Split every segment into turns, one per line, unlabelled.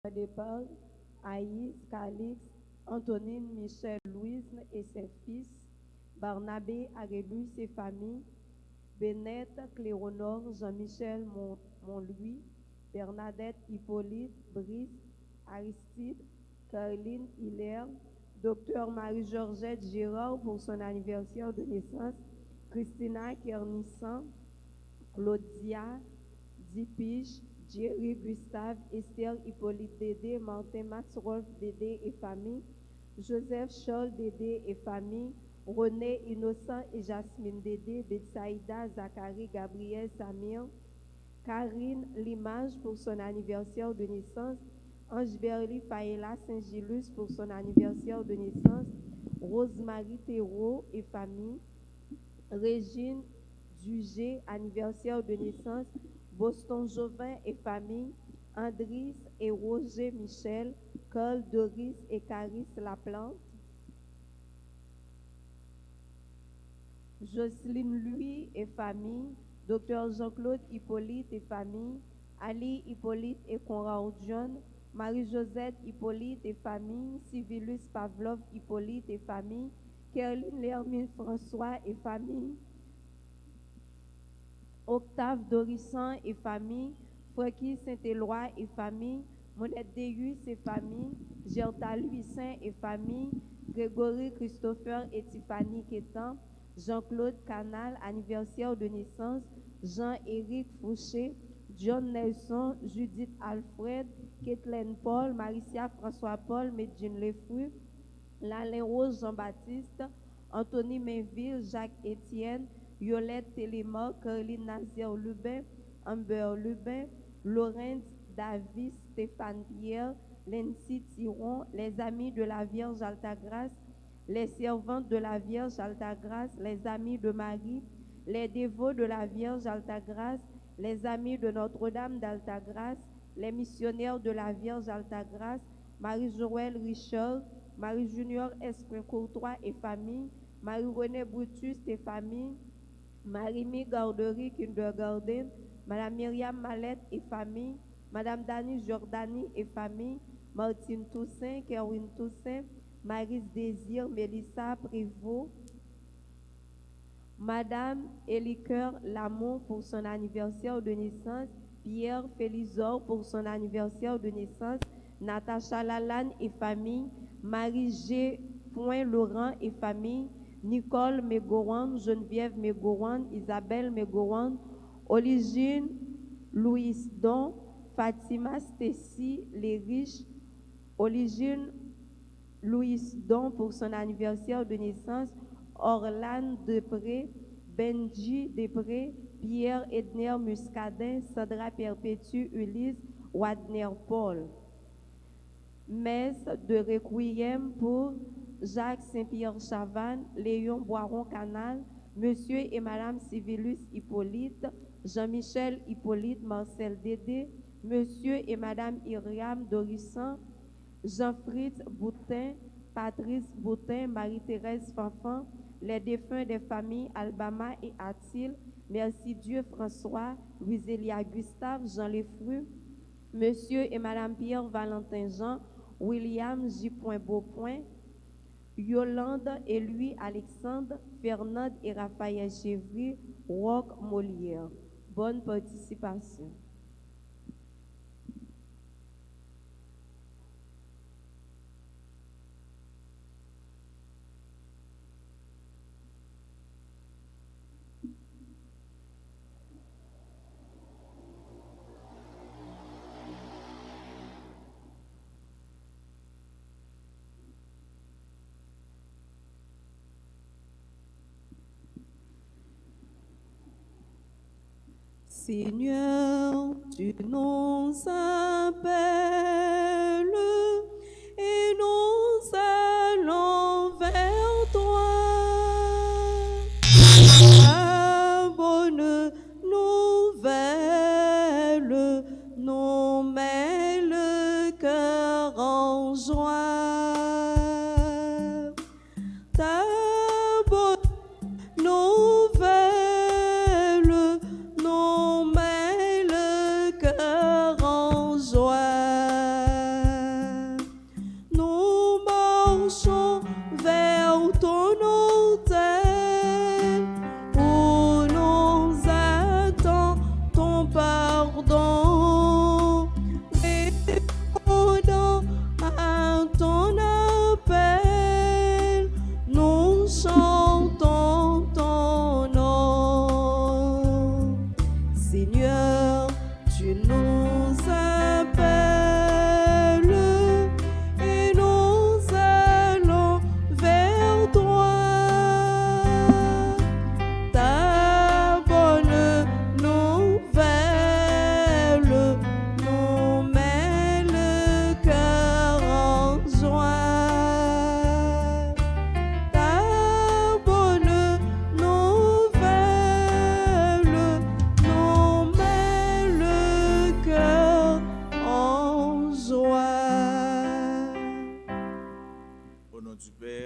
de Paul, Aïs, Calix, Antonine, Michel, Louise et ses fils, Barnabé, Arélus, ses familles, Bénette, Cléonore, Jean-Michel, Montlouis, Bernadette, Hippolyte, Brice, Aristide, Caroline, Hilaire, Docteur Marie-Georgette Gérard pour son anniversaire de naissance, Christina Kernissan, Claudia, Dipige, Jerry Gustave, Esther Hippolyte Dédé, Martin Max Rolf Dédé et famille, Joseph Scholl Dédé et famille, René Innocent et Jasmine Dédé, Betsaïda, Zachary, Gabriel, Samir, Karine Limage pour son anniversaire de naissance, Ange Berly Faïla Saint-Gilus pour son anniversaire de naissance, Rosemary Thérault et famille, Régine Dugé, anniversaire de naissance, Boston Jovin et famille, Andris et Roger Michel, Cole, Doris et Caris Laplante, Jocelyne Louis et famille, Dr Jean-Claude Hippolyte et famille, Ali Hippolyte et Conrad John, Marie-Josette Hippolyte et famille, Civilus Pavlov Hippolyte et famille, Caroline Lermine François et famille, Octave Dorissan et famille, Francky Saint-Éloi et famille, Monette Déus et famille, Gerta Louisin et famille, Grégory Christopher et Tiffany Quétan, Jean-Claude Canal, anniversaire de naissance, Jean-Éric Fouché, John Nelson, Judith Alfred, Kathleen Paul, Maricia François Paul, Medjine Lefru, Lalain Rose Jean-Baptiste, Anthony Mainville, Jacques Étienne, Yolette Téléma, Caroline Nazier Lubin, Amber Lubin, Laurence Davis, Stéphane Pierre, Nancy Thiron, les amis de la Vierge Altagrace, les servantes de la Vierge Altagrace, les amis de Marie, les dévots de la Vierge Altagrace, les amis de Notre-Dame d'Altagrace, les missionnaires de la Vierge Altagrace, Marie-Joëlle Richard, Marie-Junior Esprit Courtois et famille, Marie-Renée Brutus et famille, Marie-Mi Garderie Kindergarten, Madame Myriam Mallette et famille, Madame Dani Jordani et famille, Martine Toussaint, Kerwin Toussaint, Maris Désir, Mélissa Prévost, Madame Éliqueur Lamont pour son anniversaire de naissance, Pierre Félizor pour son anniversaire de naissance, Natacha Lalanne et famille, Marie G. Point Laurent et famille, Nicole Mégowan, Geneviève Mégowan, Isabelle Mégowan, Origine Louis Don, Fatima Stécie Les Riches, Origine Louis Don pour son anniversaire de naissance, Orlane Depré, Benji Depré, Pierre Edner Muscadin, Sandra Perpétue Ulysse, Wadner Paul. Messe de requiem pour Jacques Saint-Pierre Chavannes, Léon Boiron Canal, Monsieur et Madame Civilus Hippolyte, Jean-Michel Hippolyte Marcel Dédé, Monsieur et Madame Iriam Dorissan, Jean-Fritz Boutin, Patrice Boutin, Marie-Thérèse Fanfan, les défunts des familles Albama et Atil, Merci Dieu François, Louisélia Gustave, Jean Lefru, Monsieur et Madame Pierre Valentin Jean, William J. Beaupoint, Yolande et Louis Alexandre, Fernande et Raphaël Chevry, Roch Molière. Bonne participation.
Seigneur, tu nous appelles et nous allons vers toi. La bonne nouvelle nous met le cœur en joie. Ta bonne nouvelle nous met le cœur en joie.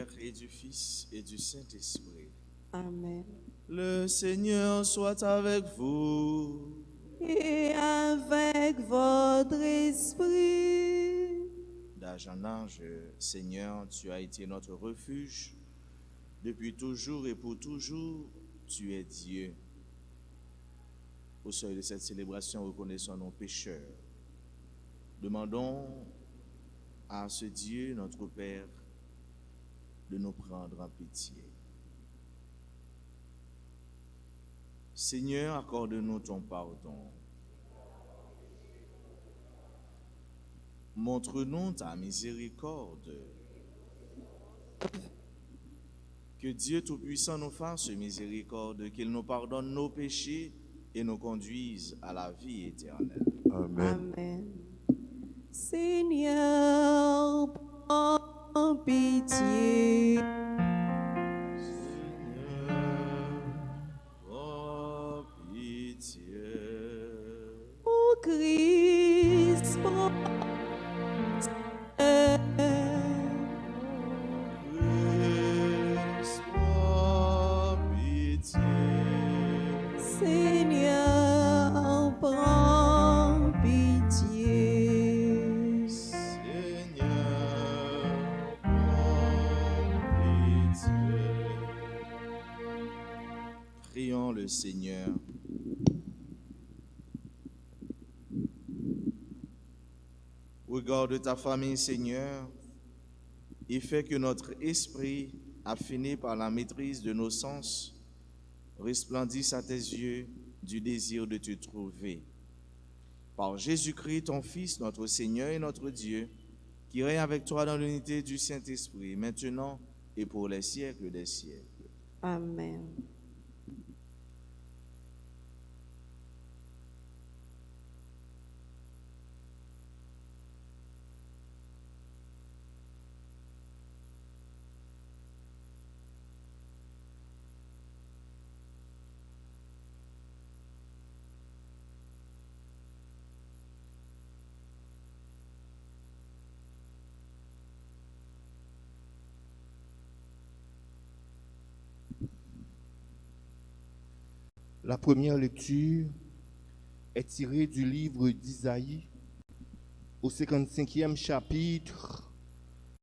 Père et du Fils et du Saint-Esprit.
Amen.
Le Seigneur soit avec vous.
Et avec votre esprit.
D'âge en âge, Seigneur, tu as été notre refuge. Depuis toujours et pour toujours, tu es Dieu. Au seuil de cette célébration, reconnaissons nos pécheurs. Demandons à ce Dieu, notre Père, de nous prendre en pitié. Seigneur, accorde-nous ton pardon. Montre-nous ta miséricorde. Que Dieu Tout-Puissant nous fasse miséricorde, qu'il nous pardonne nos péchés et nous conduise à la vie éternelle.
Amen.
Amen. Seigneur, prends pitié.
Oh, pitié.
Ô Christ, prends
Christ, oh, pitié.
Seigneur, prends pitié.
Seigneur, prends pitié. Prions le Seigneur. Regarde ta famille, Seigneur, et fais que notre esprit, affiné par la maîtrise de nos sens, resplendisse à tes yeux du désir de te trouver. Par Jésus-Christ, ton Fils, notre Seigneur et notre Dieu, qui règne avec toi dans l'unité du Saint-Esprit, maintenant et pour les siècles des siècles.
Amen.
La première lecture est tirée du livre d'Isaïe, au 55e chapitre,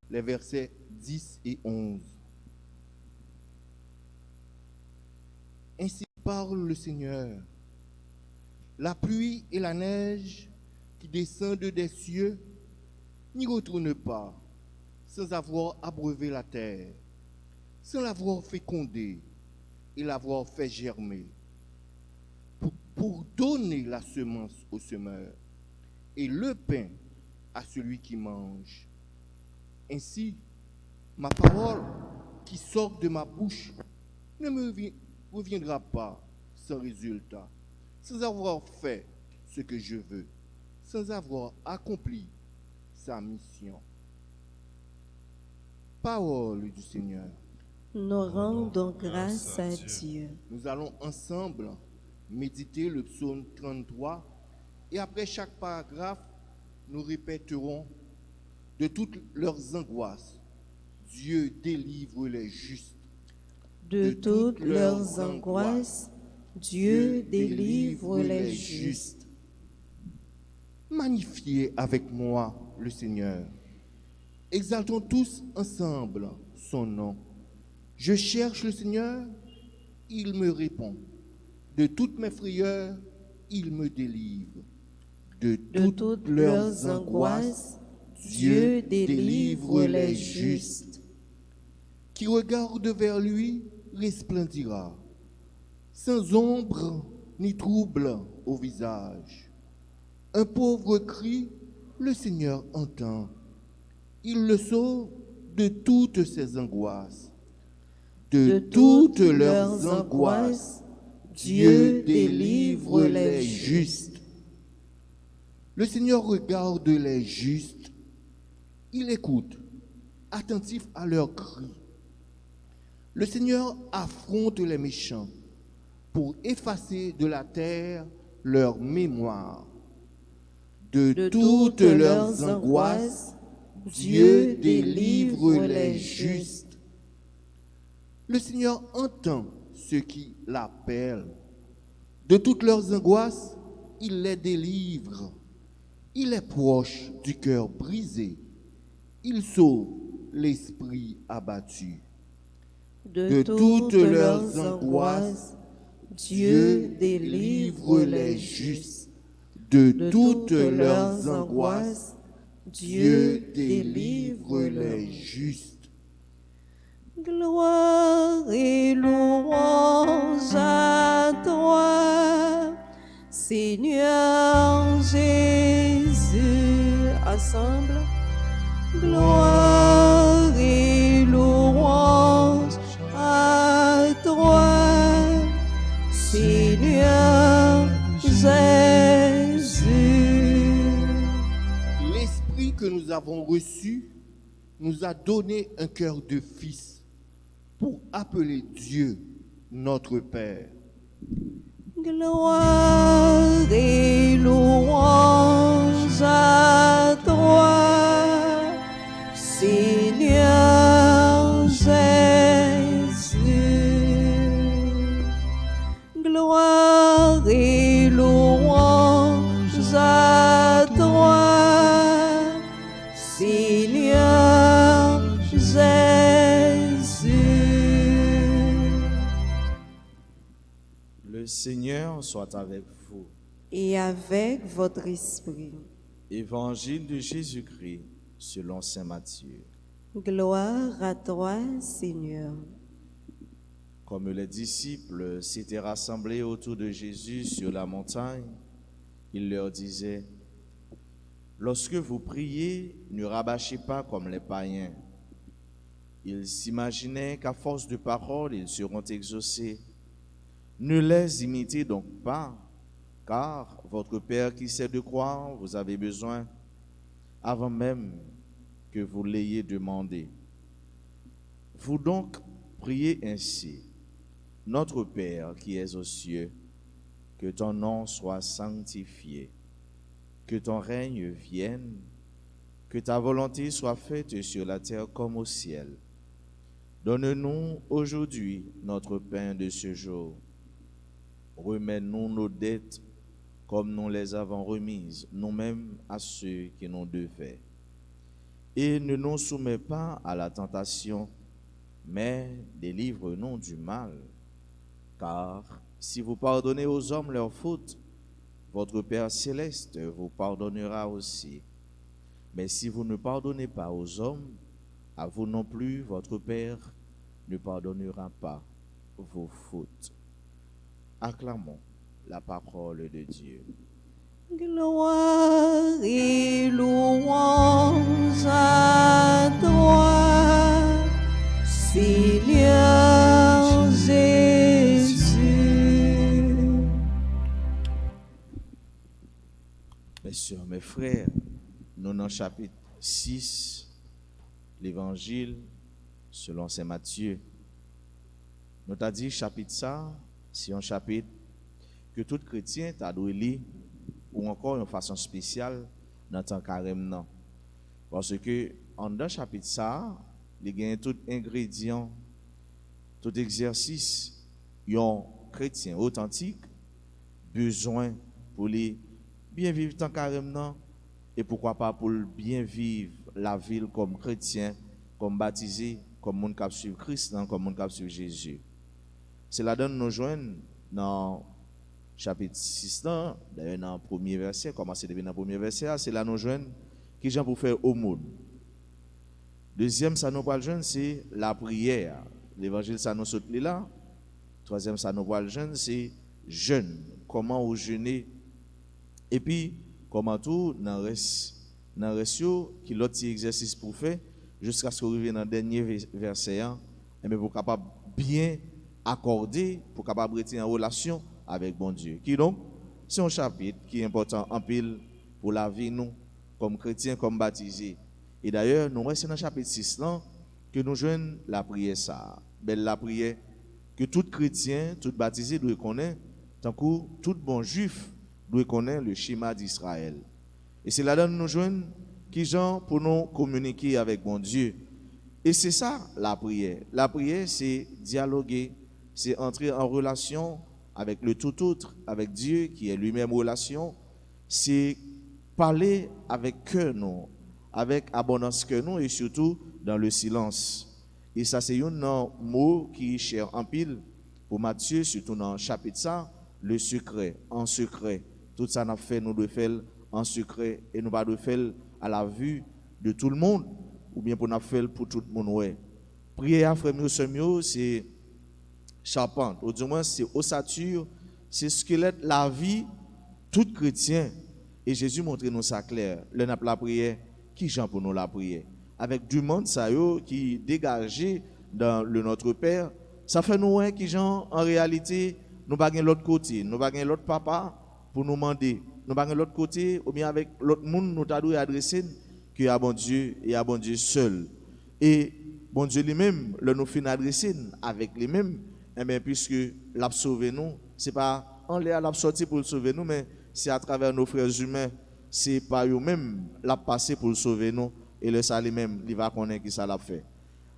les versets 10 et 11. Ainsi parle le Seigneur. La pluie et la neige qui descendent des cieux n'y retournent pas sans avoir abreuvé la terre, sans l'avoir fécondée et l'avoir fait germer, pour donner la semence au semeur et le pain à celui qui mange. Ainsi, ma parole qui sort de ma bouche ne me reviendra pas sans résultat, sans avoir fait ce que je veux, sans avoir accompli sa mission. Parole du Seigneur.
Nous rendons grâce à Dieu.
Nous allons ensemble méditer le psaume 33 et après chaque paragraphe, nous répéterons de toutes leurs angoisses. Dieu délivre les justes.
De toutes leurs angoisses, Dieu délivre les justes.
Magnifiez avec moi le Seigneur. Exaltons tous ensemble son nom. Je cherche le Seigneur, il me répond. De toutes mes frayeurs, il me délivre. De toutes leurs angoisses, Dieu délivre les justes. Qui regarde vers lui resplendira, sans ombre ni trouble au visage. Un pauvre crie, le Seigneur entend. Il le sauve de toutes ses angoisses. De toutes leurs angoisses, Dieu délivre les justes. Le Seigneur regarde les justes. Il écoute, attentif à leurs cris. Le Seigneur affronte les méchants pour effacer de la terre leur mémoire. De toutes leurs angoisses, Dieu délivre les justes. Le Seigneur entend ceux qui l'appellent. De toutes leurs angoisses, il les délivre. Il est proche du cœur brisé. Il sauve l'esprit abattu.
De toutes leurs angoisses, Dieu délivre les justes.
De toutes leurs angoisses, Dieu délivre les justes.
Gloire et louange à toi, Seigneur Jésus. Ensemble, gloire et louange à toi, Seigneur Jésus.
L'esprit que nous avons reçu nous a donné un cœur de fils pour appeler Dieu notre Père.
Gloire et louange à toi, Seigneur Jésus. Gloire et louange à toi, Seigneur Jésus.
Le Seigneur soit avec vous.
Et avec votre esprit.
Évangile de Jésus-Christ selon saint Matthieu.
Gloire à toi, Seigneur.
Comme les disciples s'étaient rassemblés autour de Jésus sur la montagne, il leur disait, « Lorsque vous priez, ne rabâchez pas comme les païens. » Ils s'imaginaient qu'à force de paroles, ils seront exaucés. Ne les imitez donc pas, car votre Père qui sait de quoi vous avez besoin, avant même que vous l'ayez demandé. Vous donc priez ainsi. Notre Père qui es aux cieux, que ton nom soit sanctifié, que ton règne vienne, que ta volonté soit faite sur la terre comme au ciel. Donne-nous aujourd'hui notre pain de ce jour. Remets-nous nos dettes comme nous les avons remises nous-mêmes à ceux qui nous devaient. Et ne nous soumets pas à la tentation, mais délivre-nous du mal. Car si vous pardonnez aux hommes leurs fautes, votre Père céleste vous pardonnera aussi. Mais si vous ne pardonnez pas aux hommes, à vous non plus, votre Père ne pardonnera pas vos fautes. Acclamons la parole de Dieu.
Gloire et louange à toi, Seigneur Jésus.
Mes sœurs, mes frères, nous dans le chapitre 6, l'évangile selon saint Matthieu. Nous t'a dit chapitre ça, c'est un chapitre que tout chrétien t'a dû lire ou encore une façon spéciale dans ton carême. Parce que en dans chapitre ça, il y a tout ingrédient, tout exercice, un chrétien authentique besoin pour les bien vivre ton carême et pourquoi pas pour bien vivre la ville comme chrétien, comme baptisé, comme monde qui suit Christ, comme monde qui suit Jésus. C'est là-dedans nous joignons dans chapitre 6, d'ailleurs dans le premier verset, commencer depuis dans le premier verset, c'est là nous joignons qui gens pour faire aumône. Deuxième, ça nous parle jeune, c'est la prière. L'évangile, ça nous saute là. Troisième, ça nous parle jeune, c'est jeûne. Comment vous jeûner. Et puis, comment tout, dans le reste, qui l'autre exercice pour faire, jusqu'à ce qu'on arrive dans le dernier verset, et bien, pour capable bien accorder, pour capable rester en relation avec bon Dieu. Qui donc, c'est un chapitre qui est important en pile pour la vie, nous, comme chrétiens, comme baptisés. Et d'ailleurs, nous restons dans le chapitre 6 là, que nous joignons la prière ça. Belle la prière que tout chrétien, tout baptisé doit connaître, tant que tout bon juif doit connaître le schéma d'Israël. Et c'est là-dedans nous joignons qui gens pour nous communiquer avec bon Dieu. Et c'est ça la prière. La prière, c'est dialoguer, c'est entrer en relation avec le tout autre, avec Dieu qui est lui-même relation. C'est parler avec cœur, non, avec abondance cœur, non, et surtout dans le silence. Et ça, c'est un mot qui est cher en pile pour Matthieu, surtout dans le chapitre ça, le secret, en secret. Tout ça, nous fait, nous devons faire en secret et nous pas de faire à la vue de tout le monde, ou bien pour nous faire pour tout le monde. Ouais. Prier à frère mieux, c'est charpente, ou du moins c'est ossature, c'est squelette, la vie, tout chrétien. Et Jésus montre nous ça clair. Le n'a la prière, qui j'en pour nous la prière? Avec du monde ça yo qui dégagé dans le Notre Père, ça fait nous qui gens en réalité nous pas l'autre côté, nous pas l'autre papa pour nous demander, nous pas l'autre côté ou bien avec l'autre monde nous t'a dû adresser que à bon Dieu et à bon Dieu seul. Et bon Dieu lui-même le nous fin adresser avec lui-même, eh bien puisque l'a sauvé nous, c'est pas en l'air l'a sorti pour le sauver nous, mais c'est à travers nos frères humains, c'est par eux-mêmes l'a passé pour le sauver nous. Et le salut même, il va connaître qui ça l'a fait.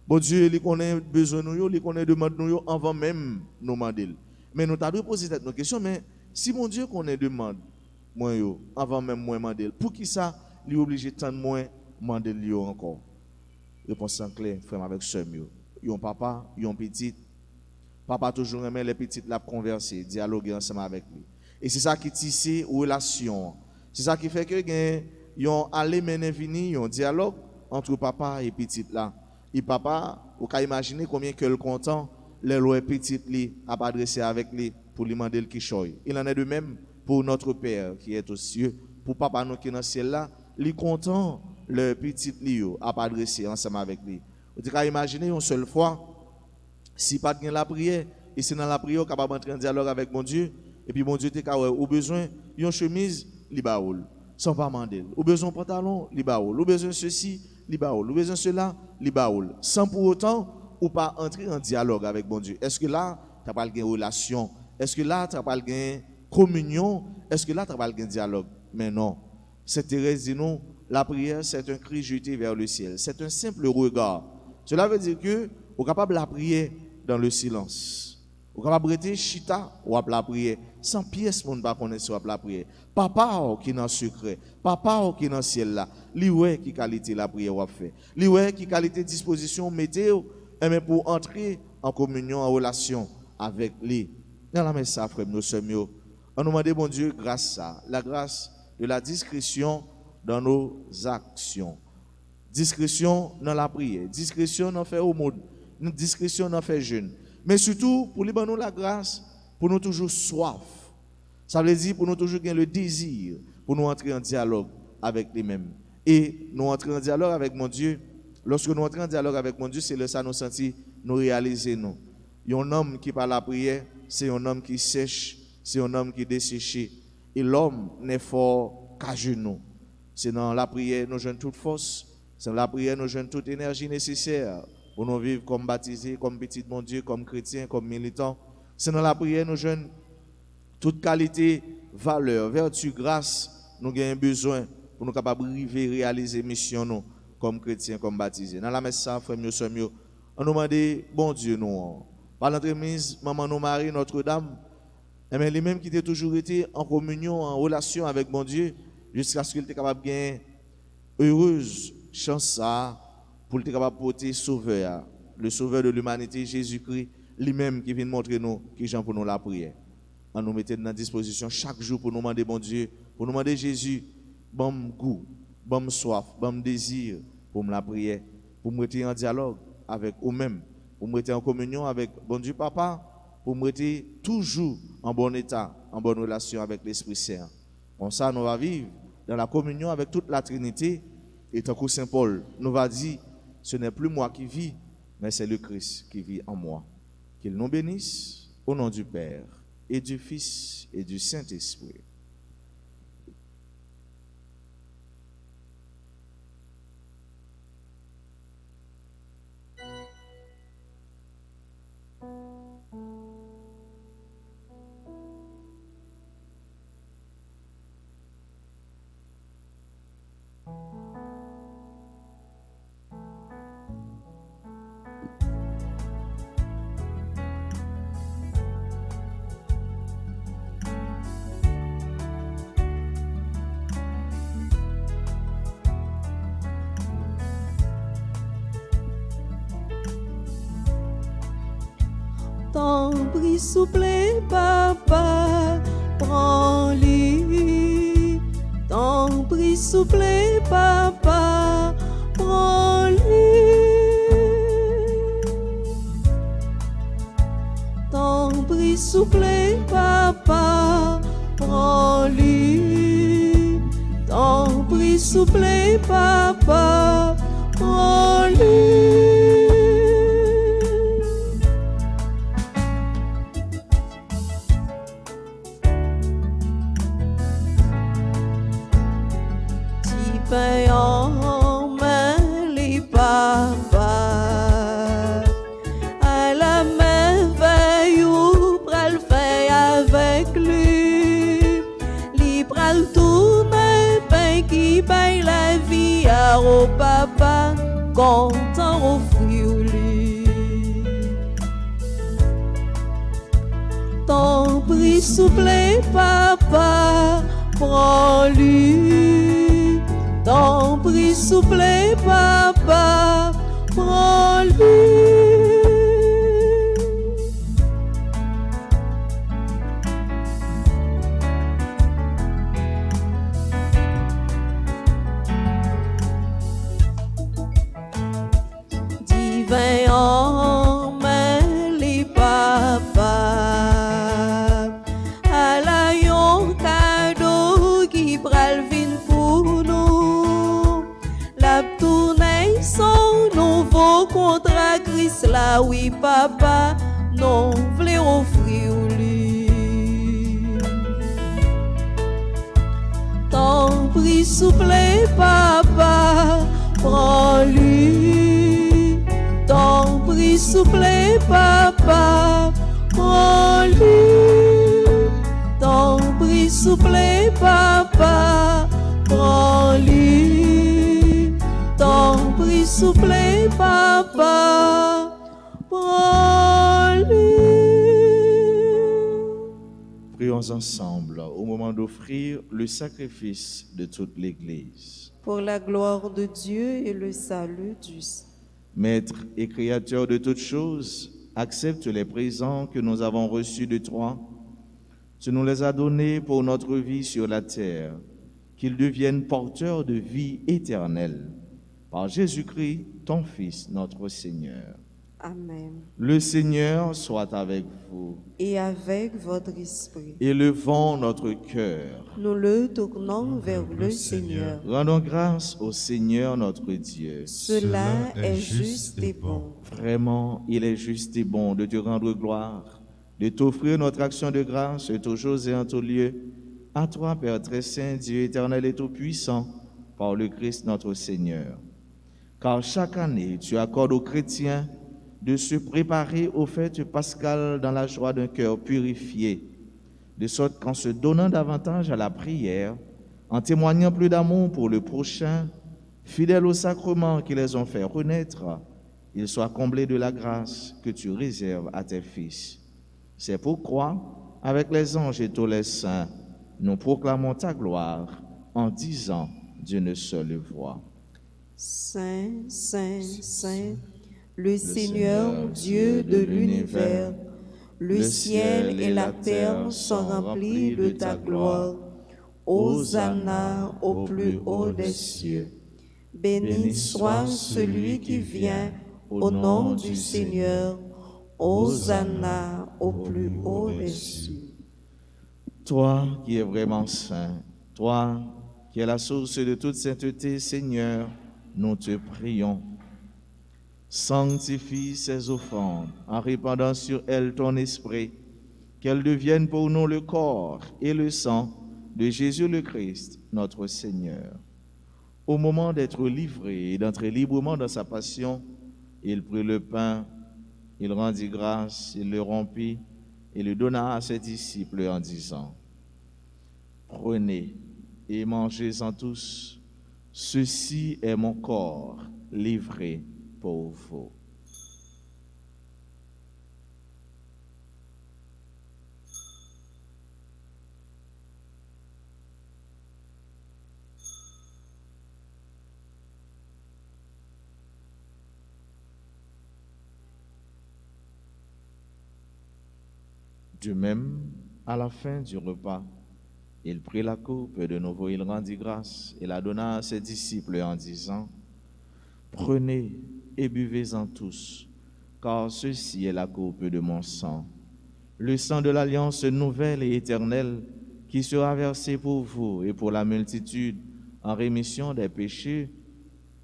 Bon Dieu, il connaît besoin de nous, il connaît demande nous avant même nous demander. Mais nous t'avons posé cette question, mais si mon Dieu connaît demande, moi avant même moi demander, pour qui ça, il est obligé de tant moins demander encore? Réponse en clair, frère avec soeur mieux. Yon papa, yon petit. Papa toujours aimé les petites la converser, dialoguer ensemble avec lui. Et c'est ça qui tisse relation. C'est ça qui fait que yon aller mener vini yon dialogue entre papa et petite là. Et papa, vous pouvez imaginer combien que le content les lois petite li a adressé avec lui pour lui demander le kichoy. Il en est de même pour notre Père qui est aux cieux, pour papa nous qui est dans le ciel là, il content le petit li a adressé ensemble avec lui. Vous pouvez imaginer une seule fois si pas de la prière et c'est dans la prière capable d'entrer en dialogue avec mon Dieu et puis mon Dieu t'es au besoin une chemise li baoul sans pas demander. Ou besoin pantalon, li baoul. Ou besoin ceci, li baoul. Ou besoin cela, li baoul. Sans pour autant ou pas entrer en dialogue avec bon Dieu. Est-ce que là, tu n'as pas une relation? Est-ce que là, tu n'as pas une communion? Est-ce que là, tu n'as pas un dialogue? Mais non. Cette Thérèse dit non, la prière, c'est un cri jeté vers le ciel. C'est un simple regard. Cela veut dire que vous êtes capable de la prier dans le silence. Vous êtes capable de rester chita ou la prière. Sans pièce, on ne va pas connaître la prière. Papa qui est dans le secret, papa qui est dans le ciel là, lui ouais qui qualité la prière ou fait. Lui ouais qui qualité disposition météo pour entrer en communion, en relation avec lui. Dans la messe ça frère nous sommes on nous demande bon Dieu grâce à la grâce de la discrétion dans nos actions. Discrétion dans la prière, discrétion dans faire au monde, discrétion dans faire jeûne. Mais surtout pour libérer nous la grâce pour nous toujours soif. Ça veut dire pour nous toujours gagner le désir, pour nous entrer en dialogue avec lui-même. Et nous entrer en dialogue avec mon Dieu. Lorsque nous entrons en dialogue avec mon Dieu, c'est le ça nous sentir, nous réaliser nous. Un homme qui parle la prière, c'est un homme qui sèche, c'est un homme qui est desséché. Et l'homme n'est fort qu'à genoux. C'est dans la prière nous joignons toute force, c'est dans la prière nous joignons toute énergie nécessaire pour nous vivre comme baptisés, comme petits mon Dieu, comme chrétiens, comme militants. C'est dans la prière nous joignons toute qualité, valeur, vertu, grâce, nous avons besoin pour nous capables de réaliser mission nous comme chrétiens, comme baptisés. Dans la messe, ça, frère, nous sommes, on nous demande, bon Dieu, nous, par l'entremise, maman, nous Marie, Notre-Dame, mais les mêmes qui étaient toujours été en communion, en relation avec mon Dieu, jusqu'à ce qu'il était capable de gagner heureuse chance ça, pour être capable de porter sauveur, le sauveur de l'humanité, Jésus-Christ, lui-même qui vient montrer nous qui j'en pour nous la prière. On nous mettait dans disposition chaque jour pour nous demander bon Dieu, pour nous demander Jésus, bon goût, bon soif, bon désir pour me la prière, pour me mettre en dialogue avec vous-même, pour me mettre en communion avec bon Dieu Papa, pour me mettre toujours en bon état, en bonne relation avec l'Esprit Saint. Comme ça, nous va vivre dans la communion avec toute la Trinité. Et tant que Saint Paul nous va dire, ce n'est plus moi qui vis, mais c'est le Christ qui vit en moi. Qu'il nous bénisse au nom du Père et du Fils et du Saint-Esprit.
Ton prix souple, papa, prends-lui. Ton prix souple, papa, prends-lui. Ton prix souple, papa, prends-lui. Ton prix souple, papa, prends-lui. Divin en main les papas, à la merveille ou pral fait avec lui, li pral tourner pain qui baille la vie à au papa, content offrir lui. Ton prix souple, papa, prends-lui. Ton prix souple, papa, prends-lui. Divin en main les papas, à la yon cadeau qui pral vin pour nous. La tournée son nouveau contrat Christ là, oui papa, non vle offrir lui. Ton prix souple, papa, prends-lui. Ton prix souple, papa, prends-lui. Ton prix souple, papa, prends-lui. Ton prix souple, papa, prends-lui.
Prions ensemble au moment d'offrir le sacrifice de toute l'Église.
Pour la gloire de Dieu et le salut du
Maître et Créateur de toutes choses, accepte les présents que nous avons reçus de toi. Tu nous les as donnés pour notre vie sur la terre, qu'ils deviennent porteurs de vie éternelle. Par Jésus-Christ, ton Fils, notre Seigneur.
Amen.
Le Seigneur soit avec vous.
Et avec votre esprit,
Élevons notre cœur.
nous le tournons vers le Seigneur.
Rendons grâce au Seigneur notre Dieu.
Cela est juste et bon.
Vraiment, il est juste et bon de te rendre gloire, de t'offrir notre action de grâce toujours et en tout lieu. À toi, Père très saint, Dieu éternel et tout-puissant, par le Christ notre Seigneur. Car chaque année, tu accordes aux chrétiens de se préparer aux fêtes pascales dans la joie d'un cœur purifié, de sorte qu'en se donnant davantage à la prière, en témoignant plus d'amour pour le prochain, fidèles aux sacrements qui les ont fait renaître, ils soient comblés de la grâce que tu réserves à tes fils. C'est pourquoi, avec les anges et tous les saints, nous proclamons ta gloire en disant d'une seule voix.
Saint, Saint, Saint, le Seigneur Dieu de l'univers, le ciel et la terre sont remplis de ta gloire. Hosanna au plus haut des cieux. Béni soit celui qui vient au nom du Seigneur. Hosanna au plus haut des cieux.
Toi qui es vraiment saint, toi qui es la source de toute sainteté, Seigneur, nous te prions. Sanctifie ces offrandes en répandant sur elles ton esprit, qu'elles deviennent pour nous le corps et le sang de Jésus le Christ, notre Seigneur. Au moment d'être livré et d'entrer librement dans sa passion, il prit le pain, il rendit grâce, il le rompit et le donna à ses disciples en disant: Prenez et mangez-en tous, ceci est mon corps livré pour vous. De même, à la fin du repas, il prit la coupe et de nouveau il rendit grâce et la donna à ses disciples en disant, « Prenez et buvez-en tous, car ceci est la coupe de mon sang, le sang de l'alliance nouvelle et éternelle qui sera versé pour vous et pour la multitude en rémission des péchés.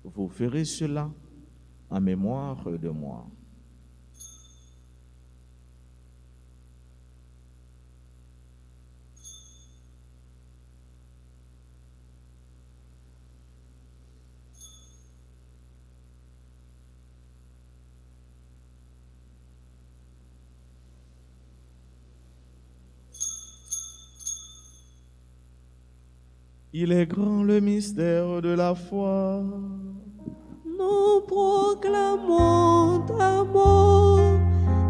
Vous ferez cela en mémoire de moi. » Il est grand le mystère de la foi.
Nous proclamons ta mort,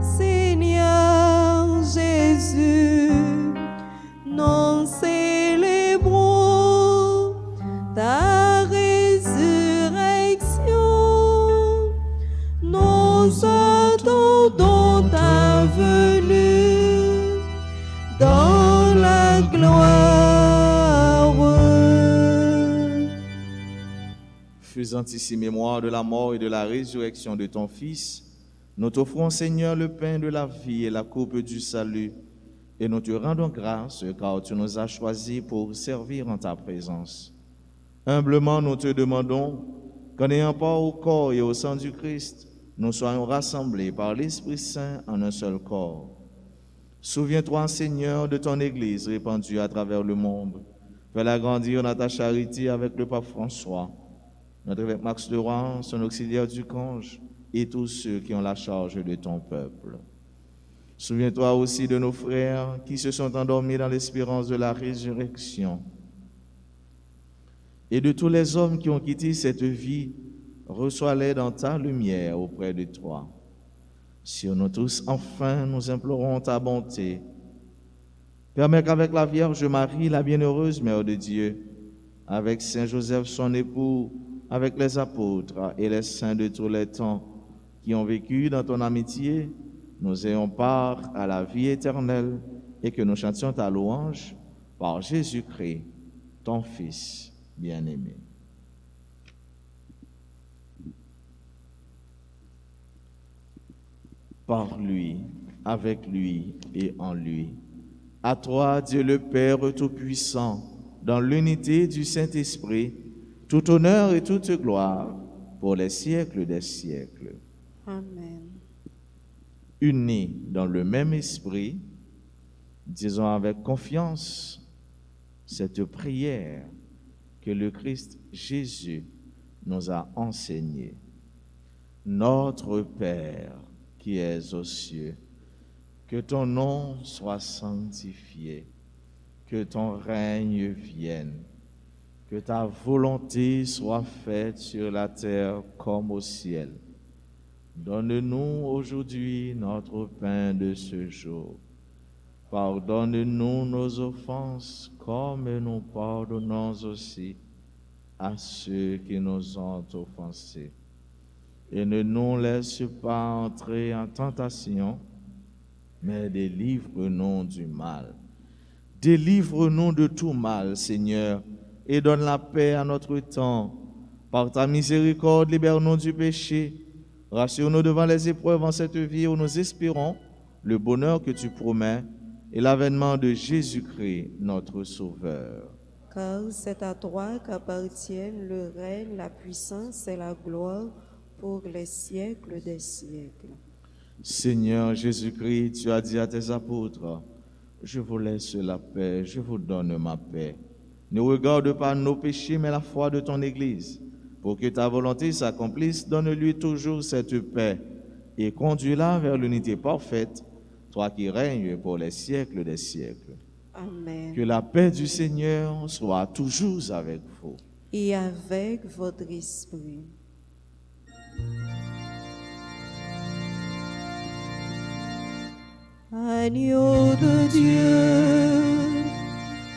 Seigneur Jésus. Nous célébrons ta résurrection. Nous attendons ta venue dans la gloire.
Faisant ici mémoire de la mort et de la résurrection de ton Fils, nous t'offrons, Seigneur, le pain de la vie et la coupe du salut, et nous te rendons grâce car tu nous as choisis pour servir en ta présence. Humblement, nous te demandons qu'en ayant part au corps et au sang du Christ, nous soyons rassemblés par l'Esprit Saint en un seul corps. Souviens-toi, Seigneur, de ton Église répandue à travers le monde. Fais-la grandir dans ta charité avec le pape François, notre évêque Max de Rouen, son auxiliaire du conge, et tous ceux qui ont la charge de ton peuple. Souviens-toi aussi de nos frères qui se sont endormis dans l'espérance de la résurrection, et de tous les hommes qui ont quitté cette vie. Reçois-les dans ta lumière auprès de toi. Sur nous tous, enfin, nous implorons ta bonté. Permets qu'avec la Vierge Marie, la bienheureuse Mère de Dieu, avec Saint Joseph son époux, avec les apôtres et les saints de tous les temps qui ont vécu dans ton amitié, nous ayons part à la vie éternelle et que nous chantions ta louange par Jésus-Christ, ton Fils bien-aimé. Par lui, avec lui et en lui. À toi, Dieu le Père Tout-Puissant, dans l'unité du Saint-Esprit, tout honneur et toute gloire pour les siècles des siècles.
Amen.
Unis dans le même esprit, disons avec confiance cette prière que le Christ Jésus nous a enseignée. Notre Père qui es aux cieux, que ton nom soit sanctifié, que ton règne vienne, que ta volonté soit faite sur la terre comme au ciel. Donne-nous aujourd'hui notre pain de ce jour. Pardonne-nous nos offenses comme nous pardonnons aussi à ceux qui nous ont offensés. Et ne nous laisse pas entrer en tentation, mais délivre-nous du mal. Délivre-nous de tout mal, Seigneur, et donne la paix à notre temps. Par ta miséricorde, libère-nous du péché. Rassure-nous devant les épreuves en cette vie où nous espérons le bonheur que tu promets et l'avènement de Jésus-Christ, notre Sauveur.
Car c'est à toi qu'appartiennent le règne, la puissance et la gloire pour les siècles des siècles.
Seigneur Jésus-Christ, tu as dit à tes apôtres, « Je vous laisse la paix, je vous donne ma paix. Ne regarde pas nos péchés, mais la foi de ton Église. Pour que ta volonté s'accomplisse, donne-lui toujours cette paix et conduis-la vers l'unité parfaite, toi qui règnes pour les siècles des siècles. »
Amen.
Que la paix du Seigneur soit toujours avec vous.
Et avec votre esprit. Agneau de Dieu,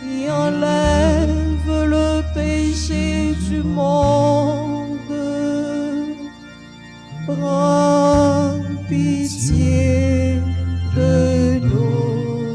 qui enlève le péché du monde, prends pitié de nous.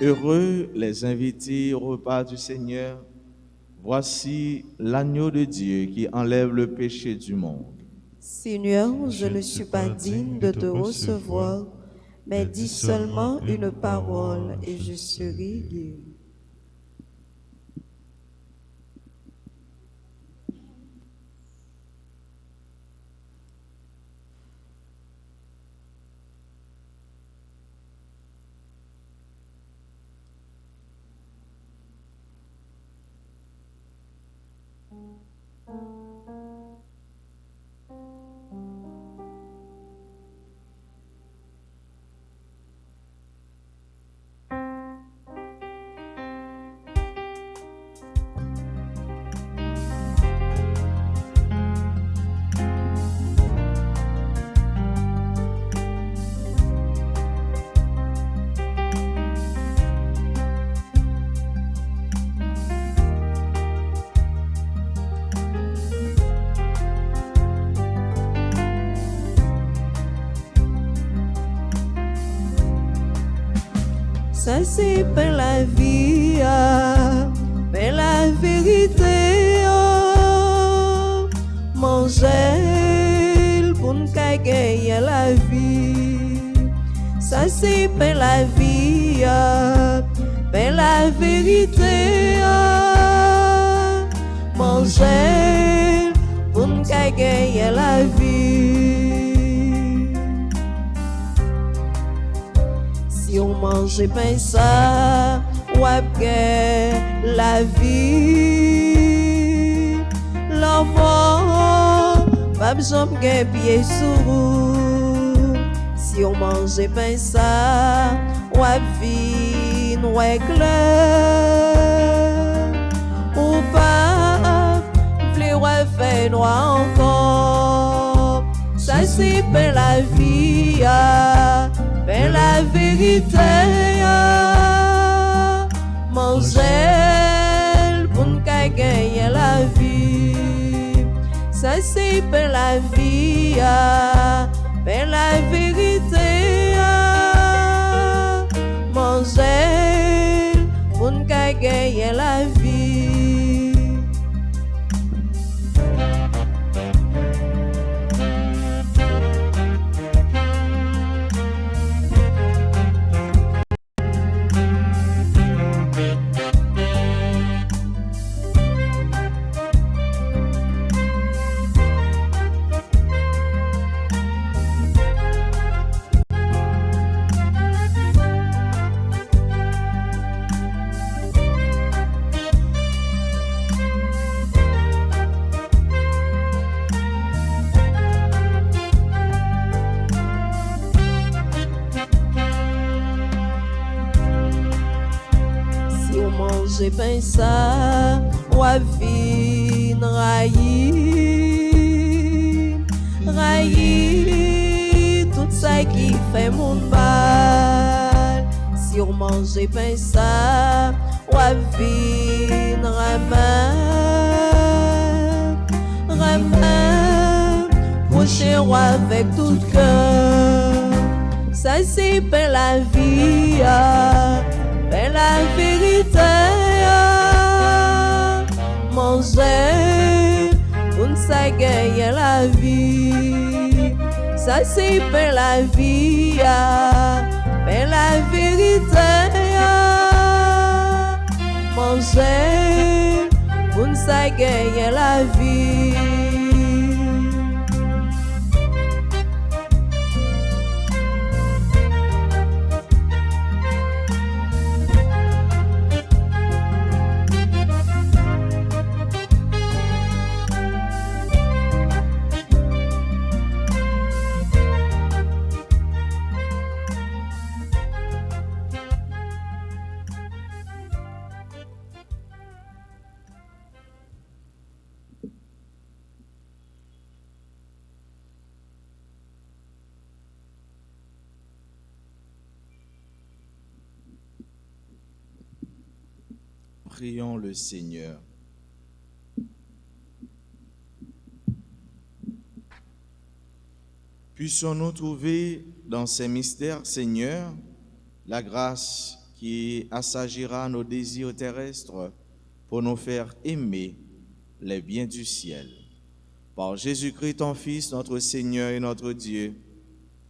Heureux les invités au repas du Seigneur. Voici l'agneau de Dieu qui enlève le péché du monde.
Seigneur, je ne suis pas digne de te recevoir, mais dis seulement une parole et je serai guéri. Ça c'est pas la vie, mais la vérité. Manger pour nous gagner la vie. Ça c'est pas la vie, mais la vérité. Manger pour nous gagner la vie. Si on mange pain ça, ou après la vie, l'amour, pas besoin de pied sous. Si on mange pain ça, ou vie noir clair, ou pas, fleur fait noir encore. Ça c'est pas la vie. Mais la vérité, manger pour nous gagner la vie. Ça c'est pas la vie, mais la vérité, manger pour nous gagner la vie. J'ai pensé ou à vin raï tout ça qui fait mon mal. Si on mange pensé ou à vin ramen, coucher avec tout cœur. Ça c'est pas la vie, mais la vérité. Manger pour nous gagner la vie. Ça c'est pas la vie, mais la vérité. Manger pour nous gagner la vie.
Prions le Seigneur. Puissions-nous trouver dans ces mystères, Seigneur, la grâce qui assagira nos désirs terrestres pour nous faire aimer les biens du ciel. Par Jésus-Christ, ton Fils, notre Seigneur et notre Dieu,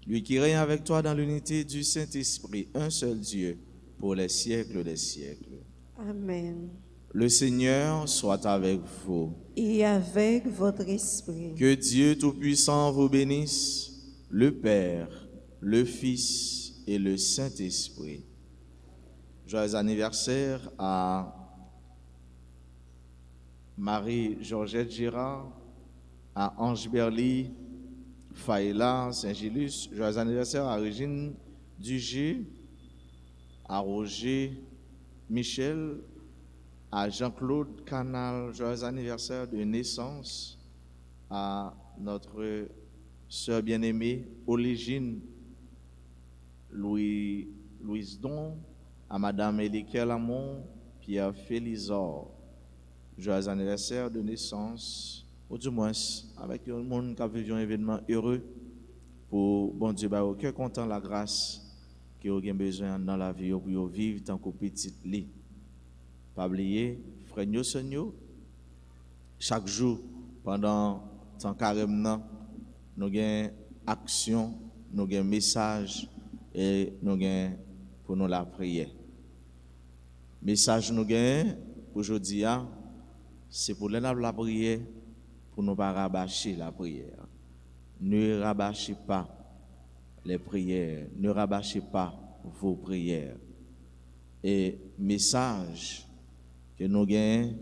lui qui règne avec toi dans l'unité du Saint-Esprit, un seul Dieu, pour les siècles des siècles.
Amen.
Le Seigneur soit avec vous.
Et avec votre esprit.
Que Dieu Tout-Puissant vous bénisse, le Père, le Fils et le Saint-Esprit. Joyeux anniversaire à Marie-Georgette Girard, à Ange Berly, Faïla, Saint-Gilus. Joyeux anniversaire à Régine Dugé, à Roger Michel, à Jean-Claude Canal. Joyeux anniversaire de naissance à notre sœur bien-aimée Olégine Louise Don, à Madame Élique Lamont, Pierre Félizor. Joyeux anniversaire de naissance, ou du moins avec le monde qui a vécu un événement heureux pour bon Dieu, au cœur content la grâce que vous avez besoin dans la vie pour vivre tant qu'au petit lit. Pas oublier, frère Seigneur, chaque jour pendant tant carême, nous avons action, nous avons message et nous avons pour nous la prière. Message nous avons aujourd'hui, c'est pour la prière, pour ne pas rabâcher la prière. Ne rabâchez pas les prières, ne rabâchez pas vos prières. Et message que nous avons,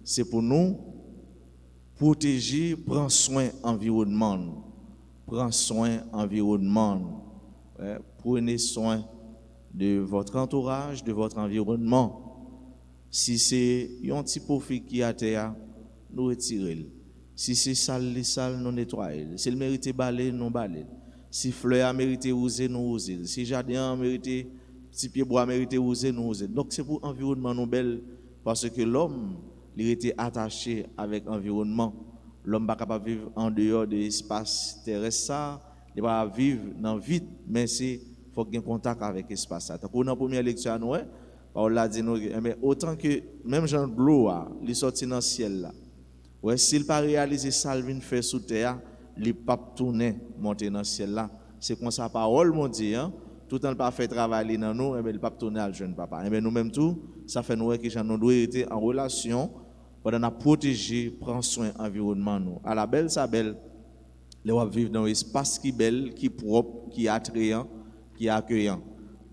c'est pour nous protéger, prendre soin environnement, prendre soin environnement, prenez soin de votre entourage, de votre environnement. Si c'est un petit profit qui a terre, nous retirons. Si c'est sale, les sales, nous nettoyons. Si le mérite balai, nous balayons. Si fleur a mérité oser, nous osons. Si jardin a mérité, petit pied bois a mérité oser, nous osons. Donc c'est pour environnement nous belle, parce que l'homme, il était attaché avec l'environnement. L'homme n'est pas capable de vivre en dehors de l'espace terrestre. Il va vivre dans le vide, mais il faut qu'il y ait un contact avec l'espace. Pour la première lecture, nous, on l'a dit, mais autant que même Jean de l'eau, il sorti dans le ciel là. Ouais, s'il pas réaliser ça, il vient faire sous terre, il pas tourner, monter dans le ciel là. C'est comme ça, parole, mon Dieu, hein? Tout le temps, il pas fait travailler dans nous, et il pas tourner à le jeune papa. Et nous-mêmes tout, ça fait nous que nous devons être en relation, pendant à protéger, prendre soin de l'environnement nous. À la belle, ça belle, les va vivre dans un espace qui est belle, qui est propre, qui est attrayant, qui est accueillant.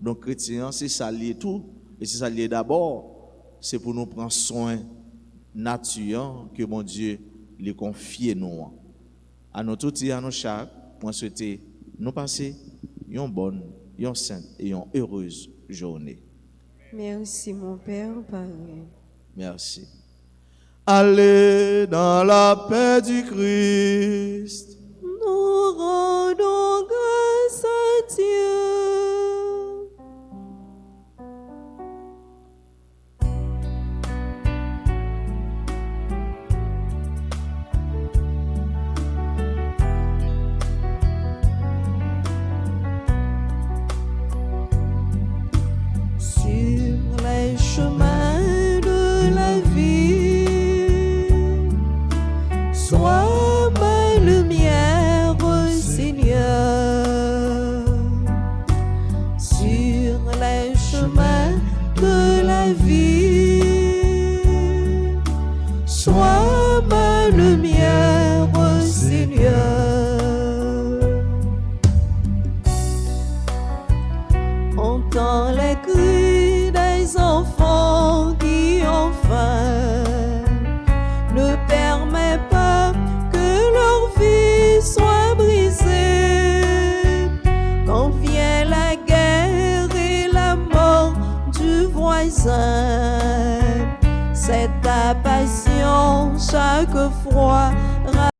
Donc, chrétien, c'est ça lié tout. Et c'est ça lié d'abord, c'est pour nous prendre soin nature que mon Dieu les confie nous. À nous tous et à nous chaque, moi souhaiter nous passer une bonne, une sainte et une heureuse journée.
Merci mon Père, Père.
Merci. Allez dans la paix du Christ.
Nous rendons grâce à Dieu.
Chemin de la vie, sois ma lumière, Seigneur, sur les chemins de la vie, sois ma lumière, Seigneur. Entends les cris des enfants qui ont faim, ne permets pas que leur vie soit brisée. Quand vient la guerre et la mort du voisin, c'est ta passion chaque fois